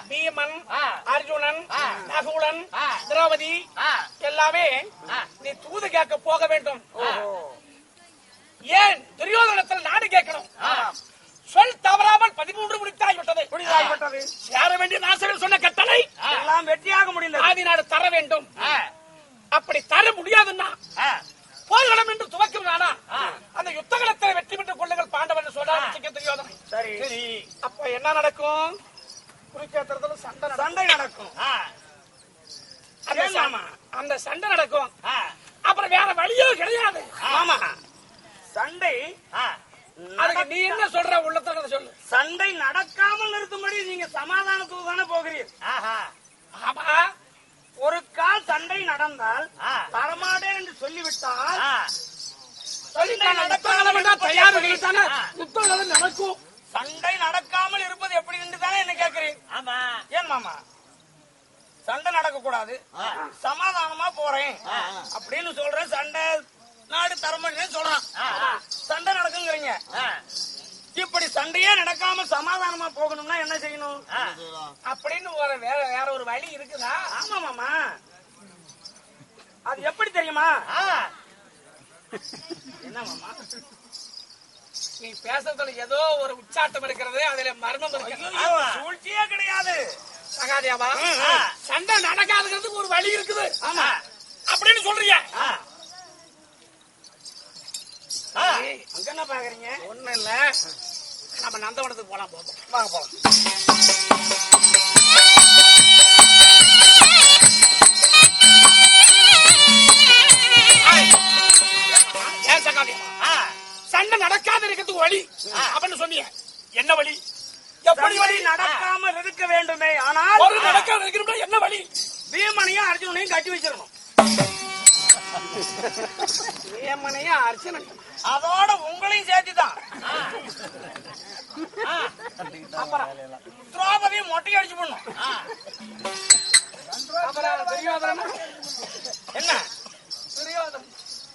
பீமன், அர்ஜுனன், நகுலன், திரௌபதி எல்லாமே நீ தூது கேட்க போக வேண்டும். ஏன் துரியோதனத்தில் நாடு கேட்கணும்? சொல் தவறாமல் 13 முடித்தாகிவிட்டது. சேர வேண்டிய நாசகர் சொன்ன கட்டளை எல்லாம் வெற்றியாக முடிந்தது. ஆதி நாடு தர வேண்டும். அப்படி தர முடியாதுன்னா போர்க்களம் என்று துவக்கும் நானா அந்த யுத்தகலத்தில் வெற்றி பெற்றுக் கொள்ளுங்கள் பாண்டவன் சொல்றாங்க துரியோதனன். சரி, அப்ப என்ன நடக்கும்? குருக்கேத்திரத்துல சண்டை நடக்கும். அந்த சண்டை நடக்கும். அப்புறம் வேற வழியோ கிடையாது. ஆமா, சண்டை. அதுக்கு நீ என்ன சொல்ற? உள்ளத்தோட சொல்லு. சண்டை நடக்காமல் நிறுத்தும்படி நீங்க சமாதானத்துக்கு தானே போகிறீர்கள். ஆமா, ஒரு கால் சண்டை நடந்தால் தரமாட்டேன் என்று சொல்லிவிட்டால் நடக்கும். சண்டை நடக்காமல் இருப்பது எப்படி என்று தானே என்ன கேட்கிறேன்? ஆமா. ஏன் மாமா சண்டை நடக்க கூடாது, சமாதானமா போறேன் அப்படின்னு சொல்றேன். சண்டை நாடு தரமாட்டேன்னு சொல்றான். சண்டை நடக்குங்கிறீங்க. இப்படி சண்டையே நடக்காம சமாதானமா போகணும்னா என்ன செய்யணும் அப்படின்னு வேற ஒரு வழி இருக்குதா? ஆமா மாமா, அது எப்படி தெரியுமா? என்ன மாமா நீ பேசுறதுல ஏதோ ஒரு உச்சாட்டம் இருக்கிறது, அதுல மர்மம் இருக்கிறது. சூழ்ச்சியே கிடையாது சகாதேவா. சண்டை நடக்காதுங்கிறதுக்கு ஒரு வழி இருக்குது. ஆமா அப்படின்னு சொல்றீங்க. அங்க என்ன பாக்குறீங்க? ஒண்ணு இல்ல, நம்ம நந்தவனத்துக்கு போலாம். வாங்க போலாம். ஏன் சகாதேவா சண்டை நடக்காத இருக்கிறதுக்கு வழி அப்படின்னு சொன்னீங்க. என்ன வழி? எப்படி வழி? நடக்காமல் இருக்க வேண்டுமே. ஆனால் ஒரு நடக்காம இருக்கணும். என்ன வழி? பீமனையும் அர்ஜுனனையும் கட்டி வச்சிடணும். பீமனையும் அர்ஜுனனையும் அதோட உங்களையும் சேர்த்துதான். அப்புறம் திரௌபதியும் மொட்டை அடிச்சு போடணும். என்ன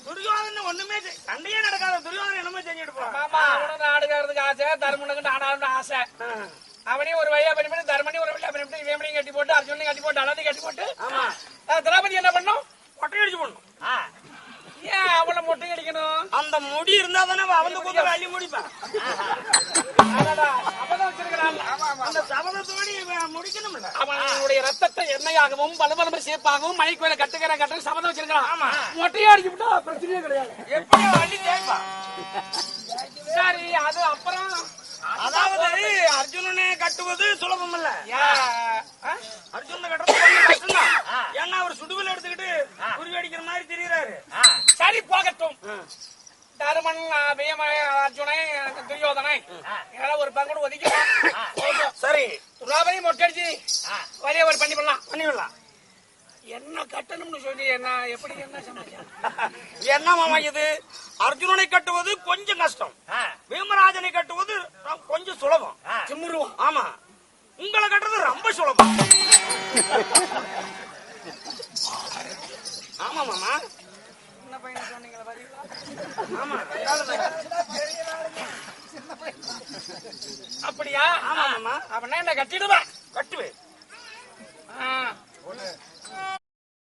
துரியோதனன் ஒண்ணுமே சண்டையே நடக்காத துரியோதனன் என்னமோ செஞ்சுட்டு போறான். நாடுகிறதுக்கு ஆசை, தர்மனுக்கு ஆடாது ஆசை. அவனையும் ஒரு வழியா பண்ணி தர்மனையும் ஒரு வழியா பண்ணி வேமனையும் கட்டி போட்டு அர்ஜுனையும் கட்டி போட்டு அழகையும் கட்டி போட்டு திரௌபதி என்ன பண்ணும்? மொட்டை அடிச்சு போடணும். ஏன் அவளை மொட்டை அடிக்கணும்? அந்த முடி இருந்தா தானே அவங்க கூட அள்ளி முடிப்பான். சபதம் வச்சிருக்கிறான். அந்த சபதத்தோடு முடிக்கணும். அவனுடைய ரத்தத்தை எண்ணெயாகவும் பலபலம சேப்பாகவும் மணிக்கோயில கட்டுக்கிற சபதம் வச்சிருக்கான். மொட்டையா அடிச்சு விட்டா பிரச்சனையே கிடையாது. எப்படி அள்ளி தேய்ப்பான். சரி, அது அப்புறம் அதாவது அர்ஜுனனை கட்டுவது சுலபம் இல்ல. அர்ஜுனனை கட்டுறது கஷ்டம்தான். ஏன்னா அவர் சுடுவில் எடுத்துக்கிட்டு குருவி அடிக்கிற மாதிரி தெரியுறாரு. சரி, போகட்டும். தருமன், அர்ஜுனை, துரியோதனை ஒரு பங்கு ஒதுக்கலாம். சரி, துராபதி மொட்டடிச்சு வரைய ஒரு பண்ணிவிடலாம். என்ன கட்டணும்னு சொல்லி என்ன எப்படி என்ன சமாச்சாரம்? என்ன மாமா இது? அர்ஜுனனை கட்டுவது கொஞ்சம் கஷ்டம், பீமராஜனை கட்டுவது கொஞ்சம் சுலபம். சிம்முருவம். ஆமா, உங்களை கட்டுறது ரொம்ப சுலபம். ஆமா மாமா. என்ன பையன் சொன்னீங்களா? ஆமா, அப்படியா? ஆமா மாமா. அப்படின்னா என்ன கட்டிடுவேன்? கட்டுவேன்.